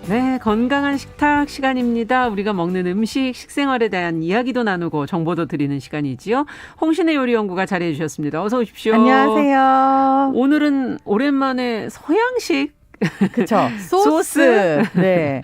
네, 건강한 식탁 시간입니다. 우리가 먹는 음식, 식생활에 대한 이야기도 나누고 정보도 드리는 시간이지요. 홍신의 요리연구가 자리해 주셨습니다. 어서 오십시오. 안녕하세요. 오늘은 오랜만에 서양식. 그쵸. 소스. 네.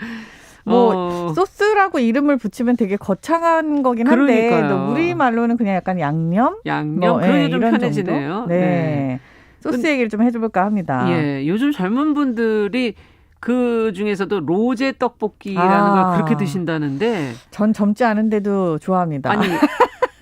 소스라고 이름을 붙이면 되게 거창한 거긴 한데, 그러니까요. 우리말로는 그냥 약간 양념? 그러니 좀 편해지네요. 정도? 네. 소스 얘기를 좀 해볼까 합니다. 예, 요즘 젊은 분들이 그 중에서도 로제 떡볶이라는 걸 그렇게 드신다는데. 전 젊지 않은데도 좋아합니다. 아니,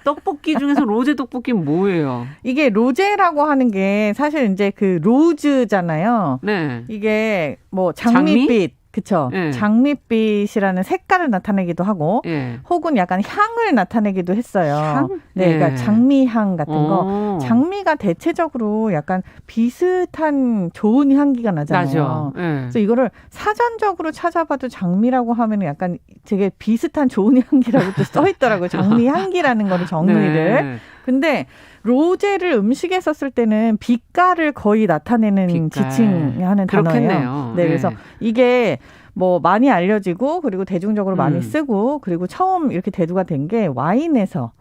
떡볶이 중에서 로제 떡볶이는 뭐예요? 이게 로제라고 하는 게 사실 이제 그 로즈잖아요. 네. 이게 뭐 장밋빛. 그쵸. 네. 장밋빛이라는 색깔을 나타내기도 하고, 네. 혹은 약간 향을 나타내기도 했어요. 향? 네, 그러니까 장미향 같은 거. 장미가 대체적으로 약간 비슷한 좋은 향기가 나잖아요. 나죠. 네. 그래서 이거를 사전적으로 찾아봐도 장미라고 하면 약간 되게 비슷한 좋은 향기라고 또 써 있더라고요. 장미 향기라는 거를 정의를. 네. 근데 로제를 음식에 썼을 때는 빛깔을 거의 나타내는 지칭하는 단어예요. 네, 그래서 이게 뭐 많이 알려지고 그리고 대중적으로 많이 쓰고 그리고 처음 이렇게 대두가 된 게 와인에서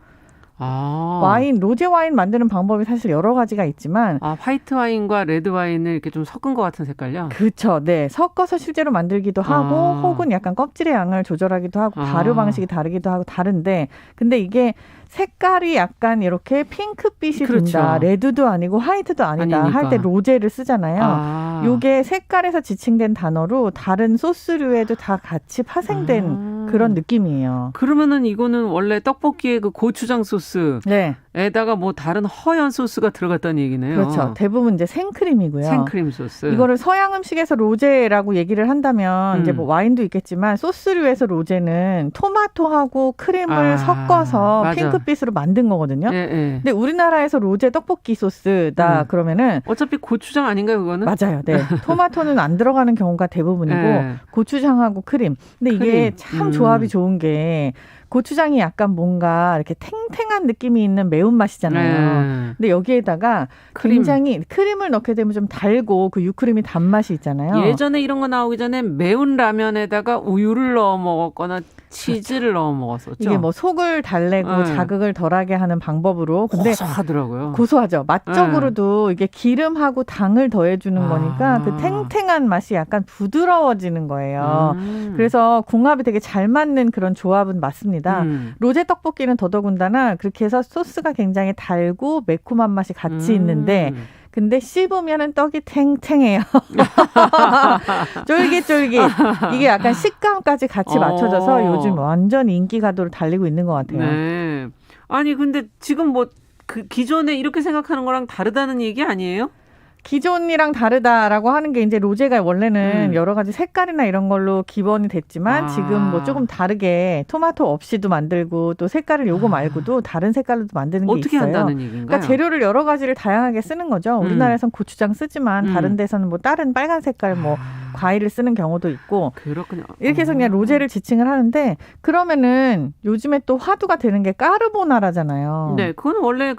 로제 와인 만드는 방법이 사실 여러 가지가 있지만 화이트 와인과 레드 와인을 이렇게 좀 섞은 것 같은 색깔요? 그렇죠. 네. 섞어서 실제로 만들기도 하고 혹은 약간 껍질의 양을 조절하기도 하고 발효 방식이 다르기도 하고 다른데 근데 이게 색깔이 약간 이렇게 핑크빛이 든다. 레드도 아니고 화이트도 아니다. 할 때 로제를 쓰잖아요. 이게 색깔에서 지칭된 단어로 다른 소스류에도 다 같이 파생된 그런 느낌이에요. 그러면은 이거는 원래 떡볶이에 그 고추장 소스에다가 뭐 다른 허연 소스가 들어갔다는 얘기네요. 그렇죠. 대부분 이제 생크림이고요. 생크림 소스. 이거를 서양 음식에서 로제라고 얘기를 한다면 이제 뭐 와인도 있겠지만 소스류에서 로제는 토마토하고 크림을 섞어서 핑크빛으로 만든 거거든요. 근데 우리나라에서 로제 떡볶이 소스다 그러면은 어차피 고추장 아닌가요, 그거는? 맞아요. 네. 토마토는 안 들어가는 경우가 대부분이고 고추장하고 크림. 근데 이게 참 조합이 좋은 게 고추장이 약간 뭔가 이렇게 탱탱한 느낌이 있는 매운맛이잖아요. 근데 여기에다가 굉장히 크림을 넣게 되면 좀 달고 그 유크림이 단맛이 있잖아요. 예전에 이런 거 나오기 전에 매운 라면에다가 우유를 넣어 먹었거나 치즈를 넣어 먹었었죠. 이게 뭐 속을 달래고 자극을 덜하게 하는 방법으로. 근데 고소하더라고요. 고소하죠. 맛적으로도 이게 기름하고 당을 더해주는 거니까 그 탱탱한 맛이 약간 부드러워지는 거예요. 그래서 궁합이 되게 잘 맞는 그런 조합은 맞습니다. 로제 떡볶이는 더더군다나 그렇게 해서 소스가 굉장히 달고 매콤한 맛이 같이 있는데 근데 씹으면은 떡이 탱탱해요. 쫄깃쫄깃. 이게 약간 식감까지 같이 맞춰져서 요즘 완전 인기 가도를 달리고 있는 것 같아요. 네. 아니 근데 지금 뭐 그 기존에 이렇게 생각하는 거랑 다르다는 얘기 아니에요? 기존이랑 다르다라고 하는 게 이제 로제가 원래는 여러 가지 색깔이나 이런 걸로 기본이 됐지만 지금 뭐 조금 다르게 토마토 없이도 만들고 또 색깔을 요거 말고도 다른 색깔로도 만드는 게 어떻게 있어요. 한다는 얘기인가요? 그러니까 재료를 여러 가지를 다양하게 쓰는 거죠. 우리나라에선 고추장 쓰지만 다른 데서는 뭐 다른 빨간 색깔 뭐 과일을 쓰는 경우도 있고 그렇군요. 이렇게 해서 그냥 로제를 지칭을 하는데 그러면은 요즘에 또 화두가 되는 게 까르보나라잖아요. 네, 그건 원래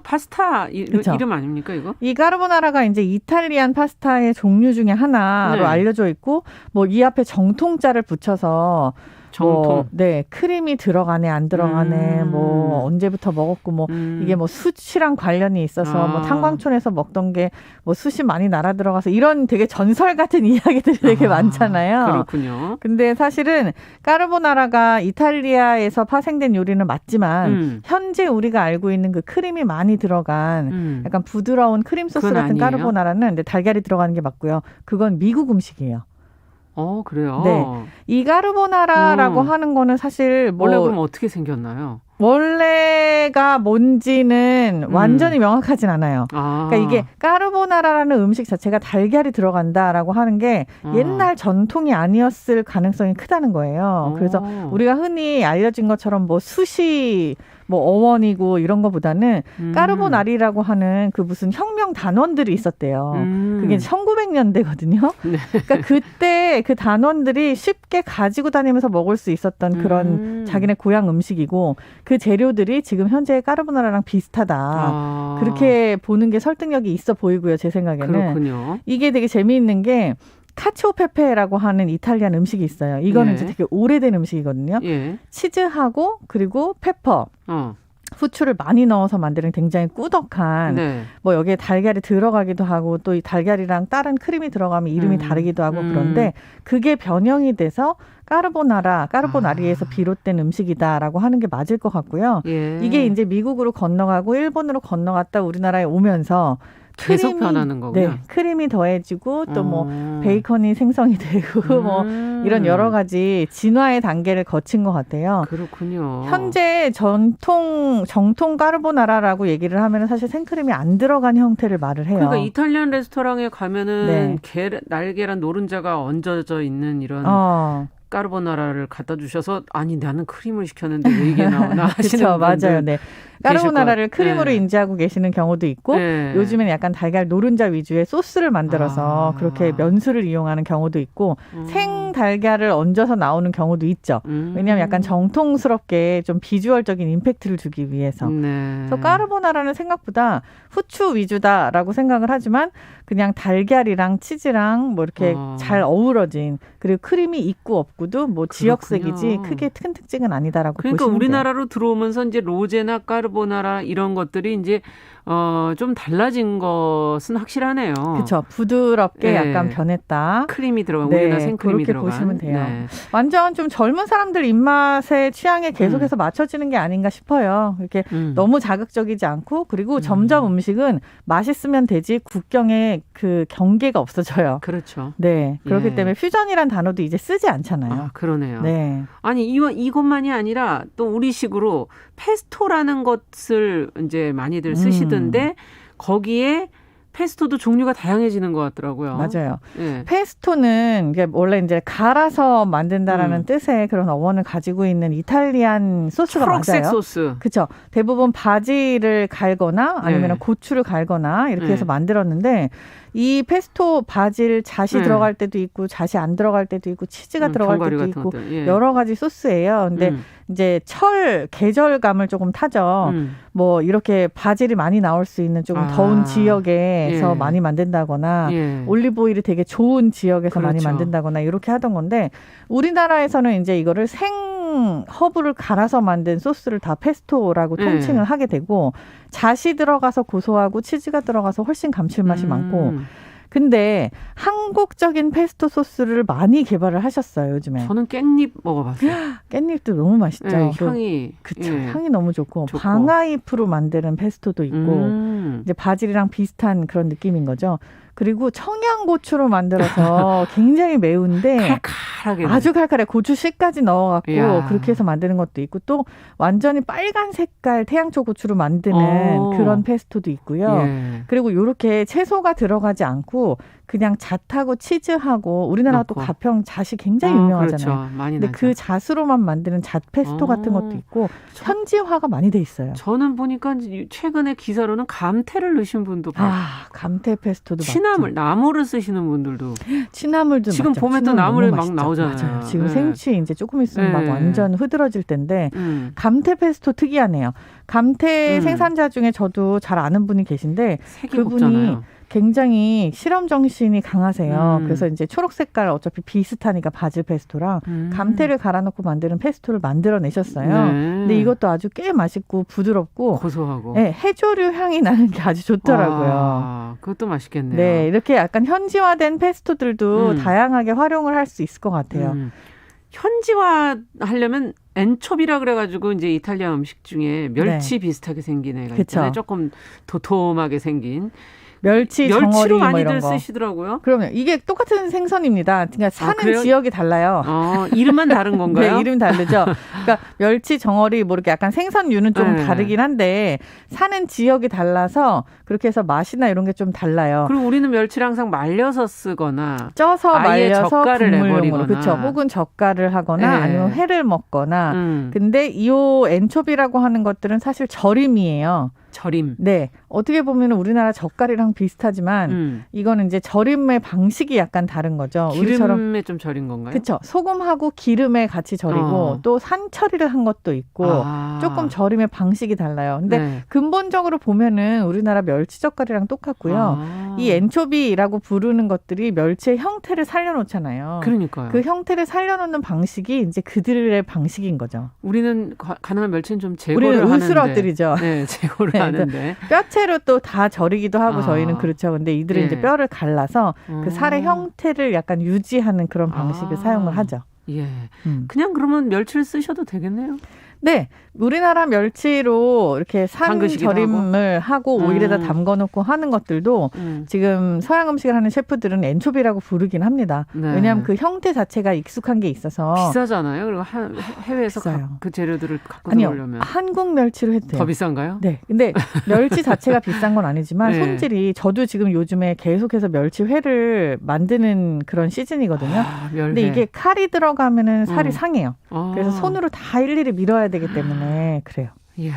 파스타 이름 아닙니까, 이거? 이 까르보나라가 이제 이탈리안 파스타의 종류 중에 하나로 알려져 있고, 뭐 이 앞에 정통자를 붙여서 크림이 들어가네 안 들어가네 뭐 언제부터 먹었고 뭐 이게 뭐 숯이랑 관련이 있어서 뭐 탄광촌에서 먹던 게 뭐 숯이 많이 날아 들어가서 이런 되게 전설 같은 이야기들이 되게 많잖아요. 그렇군요. 근데 사실은 까르보나라가 이탈리아에서 파생된 요리는 맞지만 현재 우리가 알고 있는 그 크림이 많이 들어간 약간 부드러운 크림 소스 같은 아니에요? 까르보나라는 근데 달걀이 들어가는 게 맞고요. 그건 미국 음식이에요. 그래요? 네. 이 까르보나라라고 하는 거는 사실 원래 그럼 어떻게 생겼나요? 원래가 뭔지는 완전히 명확하진 않아요. 그러니까 이게 까르보나라라는 음식 자체가 달걀이 들어간다라고 하는 게 옛날 전통이 아니었을 가능성이 크다는 거예요. 그래서 우리가 흔히 알려진 것처럼 뭐 숯이 뭐 어원이고 이런 거보다는 까르보나리라고 하는 그 무슨 혁명 단원들이 있었대요. 그게 1900년대거든요. 네. 그러니까 그때 그 단원들이 쉽게 가지고 다니면서 먹을 수 있었던 그런 자기네 고향 음식이고 그 재료들이 지금 현재 까르보나라랑 비슷하다. 그렇게 보는 게 설득력이 있어 보이고요. 제 생각에는. 그렇군요. 이게 되게 재미있는 게 카치오페페라고 하는 이탈리안 음식이 있어요. 이거는 예. 이제 되게 오래된 음식이거든요. 예. 치즈하고 그리고 페퍼. 후추를 많이 넣어서 만드는 굉장히 꾸덕한 네. 뭐 여기에 달걀이 들어가기도 하고 또 이 달걀이랑 다른 크림이 들어가면 이름이 다르기도 하고 그런데 그게 변형이 돼서 까르보나리에서 비롯된 음식이다라고 하는 게 맞을 것 같고요. 예. 이게 이제 미국으로 건너가고 일본으로 건너갔다 우리나라에 오면서 계속 변하는 거군요. 네, 크림이 더해지고 또 뭐 베이컨이 생성이 되고 뭐 이런 여러 가지 진화의 단계를 거친 것 같아요. 그렇군요. 현재 정통 까르보나라라고 얘기를 하면 사실 생크림이 안 들어간 형태를 말을 해요. 그러니까 이탈리안 레스토랑에 가면은 네. 날계란 노른자가 얹어져 있는 이런 까르보나라를 갖다 주셔서 아니 나는 크림을 시켰는데 왜 이게 나오나 하시는 그렇죠, 분들 맞아요. 네. 까르보나라를 크림으로 네. 인지하고 계시는 경우도 있고 네. 요즘에는 약간 달걀 노른자 위주의 소스를 만들어서 그렇게 면수를 이용하는 경우도 있고 생 달걀을 얹어서 나오는 경우도 있죠. 왜냐하면 약간 정통스럽게 좀 비주얼적인 임팩트를 주기 위해서. 네. 그래서 까르보나라는 생각보다 후추 위주다라고 생각을 하지만 그냥 달걀이랑 치즈랑 뭐 이렇게 잘 어우러진 그리고 크림이 있고 없고도 뭐 지역색이지 크게 큰 특징은 아니다라고 그러니까 보시면 우리나라로 들어오면서 이제 로제나 까르보나라 이런 것들이 이제 좀 달라진 것은 확실하네요. 그렇죠. 부드럽게 약간 변했다. 크림이 들어간 우리나라 생크림이 그렇게 들어간. 보시면 돼요. 완전 좀 젊은 사람들 입맛에 취향에 계속해서 맞춰지는 게 아닌가 싶어요. 이렇게 너무 자극적이지 않고 그리고 점점 음식은 맛있으면 되지 국경에 그 경계가 없어져요. 그렇죠. 네. 그렇기 때문에 퓨전이란 단어도 이제 쓰지 않잖아요. 그러네요. 네. 아니 이것만이 아니라 또 우리식으로 페스토라는 것을 이제 많이들 쓰시던데 거기에 페스토도 종류가 다양해지는 것 같더라고요. 맞아요. 네. 페스토는 이게 원래 이제 갈아서 만든다라는 뜻의 그런 어원을 가지고 있는 이탈리안 소스가 초록색 맞아요. 소스. 그렇죠. 대부분 바지를 갈거나 아니면 고추를 갈거나 이렇게 해서 만들었는데 이 페스토 바질 잣이 들어갈 때도 있고 잣이 안 들어갈 때도 있고 치즈가 들어갈 때도 있고 여러 가지 소스예요. 근데 이제 계절감을 조금 타죠. 뭐 이렇게 바질이 많이 나올 수 있는 조금 더운 지역에서 많이 만든다거나 올리브 오일이 되게 좋은 지역에서 많이 만든다거나 이렇게 하던 건데 우리나라에서는 이제 이거를 허브를 갈아서 만든 소스를 다 페스토라고 통칭을 하게 되고 잣이 들어가서 고소하고 치즈가 들어가서 훨씬 감칠맛이 많고 근데 한국적인 페스토 소스를 많이 개발을 하셨어요, 요즘에. 저는 깻잎 먹어봤어요. 깻잎도 너무 맛있죠. 네, 향이. 그쵸. 향이 너무 좋고 방아잎으로 만드는 페스토도 있고 이제 바질이랑 비슷한 그런 느낌인 거죠. 그리고 청양고추로 만들어서 굉장히 매운데 칼칼하게 아주 칼칼해. 고추 씨까지 넣어갖고 그렇게 해서 만드는 것도 있고 또 완전히 빨간 색깔 태양초 고추로 만드는 그런 페스토도 있고요. 그리고 이렇게 채소가 들어가지 않고 그냥 잣하고 치즈하고 우리나라가 또 가평 잣이 굉장히 유명하잖아요. 그렇죠. 많이 근데 나죠. 그 잣으로만 만드는 잣 페스토 같은 것도 있고 현지화가 많이 돼 있어요. 저는 보니까 최근에 기사로는 감태를 넣으신 분도 봐요. 감태 페스토도 취나물, 나물을 쓰시는 분들도 취나물도 지금 맞죠. 봄에 또 나물이 막 나오잖아요. 맞아요. 지금 생취 이제 조금 있으면 막 완전 흐드러질 텐데 감태 페스토 특이하네요. 감태 생산자 중에 저도 잘 아는 분이 계신데 색이 그분이 곱잖아요. 굉장히 실험 정신이 강하세요. 그래서 이제 초록 색깔 어차피 비슷하니까 바질 페스토랑 감태를 갈아놓고 만드는 페스토를 만들어내셨어요. 근데 이것도 아주 꽤 맛있고 부드럽고 고소하고 해조류 향이 나는 게 아주 좋더라고요. 그것도 맛있겠네요. 네, 이렇게 약간 현지화된 페스토들도 다양하게 활용을 할 수 있을 것 같아요. 현지화 하려면 엔초비라 그래가지고 이제 이탈리아 음식 중에 멸치 비슷하게 생긴 애가 있잖아요. 조금 도톰하게 생긴. 멸치로 정어리 뭐 많이들 이런 거. 쓰시더라고요. 그럼요. 이게 똑같은 생선입니다. 그러니까 사는 지역이 달라요. 이름만 다른 건가요? 네, 이름 다르죠. 그러니까 멸치, 정어리 뭐 이렇게 약간 생선류는 좀 다르긴 한데 사는 지역이 달라서 그렇게 해서 맛이나 이런 게 좀 달라요. 그리고 우리는 멸치를 항상 말려서 쓰거나 쪄서 아예 말려서 젓갈을 국물용으로 내버리거나 그렇죠. 혹은 젓갈을 하거나 아니면 회를 먹거나. 근데 이 엔초비라고 하는 것들은 사실 절임이에요. 절임. 네. 어떻게 보면 우리나라 젓갈이랑 비슷하지만 이거는 이제 절임의 방식이 약간 다른 거죠. 기름에 좀 절인 건가요? 그렇죠. 소금하고 기름에 같이 절이고 또 산처리를 한 것도 있고 조금 절임의 방식이 달라요. 근데 네. 근본적으로 보면은 우리나라 멸치젓갈이랑 똑같고요. 이 엔초비라고 부르는 것들이 멸치의 형태를 살려놓잖아요. 그러니까요. 그 형태를 살려놓는 방식이 이제 그들의 방식인 거죠. 우리는 가능한 멸치는 좀 제거를 우리는 하는데. 으스러뜨리죠. 네, 제거를 네, 하는데. 뼈채로 또 다 절이기도 하고 저희는 그렇죠. 근데 이들은 예. 이제 뼈를 갈라서 그 살의 형태를 약간 유지하는 그런 방식을 사용을 하죠. 예. 그냥 그러면 멸치를 쓰셔도 되겠네요. 네. 우리나라 멸치로 이렇게 산절임을 하고 오일에다 담궈놓고 하는 것들도 지금 서양 음식을 하는 셰프들은 엔초비라고 부르긴 합니다. 네. 왜냐하면 그 형태 자체가 익숙한 게 있어서. 비싸잖아요. 그리고 해외에서 그 재료들을 갖고 들어오려면. 한국 멸치로 해도 돼요. 더 비싼가요? 네. 근데 멸치 자체가 비싼 건 아니지만 네. 손질이 저도 지금 요즘에 계속해서 멸치회를 만드는 그런 시즌이거든요. 근데 이게 칼이 들어가면은 살이 상해요. 그래서 손으로 다 일일이 밀어야 되기 때문에 그래요. 이야.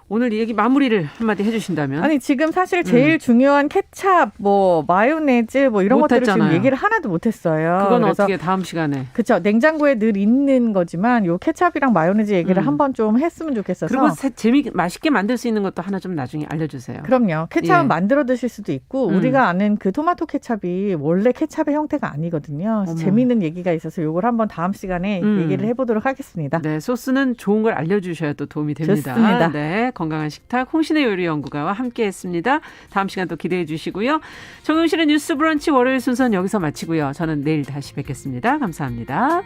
오늘 이 얘기 마무리를 한마디 해주신다면? 아니 지금 사실 제일 중요한 케찹, 뭐 마요네즈, 뭐 이런 것들을 지금 얘기를 하나도 못했어요. 그건 어떻게 다음 시간에? 그렇죠. 냉장고에 늘 있는 거지만 요 케찹이랑 마요네즈 얘기를 한번 좀 했으면 좋겠어서. 그리고 맛있게 만들 수 있는 것도 하나 좀 나중에 알려주세요. 그럼요. 케찹은 만들어 드실 수도 있고 우리가 아는 그 토마토 케찹이 원래 케찹의 형태가 아니거든요. 재미있는 얘기가 있어서 요걸 한번 다음 시간에 얘기를 해보도록 하겠습니다. 네, 소스는 좋은 걸 알려주셔야 또 도움이 됩니다. 좋습니다. 네. 건강한 식탁 홍신의 요리연구가와 함께했습니다. 다음 시간 또 기대해 주시고요. 정용실의 뉴스 브런치 월요일 순서는 여기서 마치고요. 저는 내일 다시 뵙겠습니다. 감사합니다.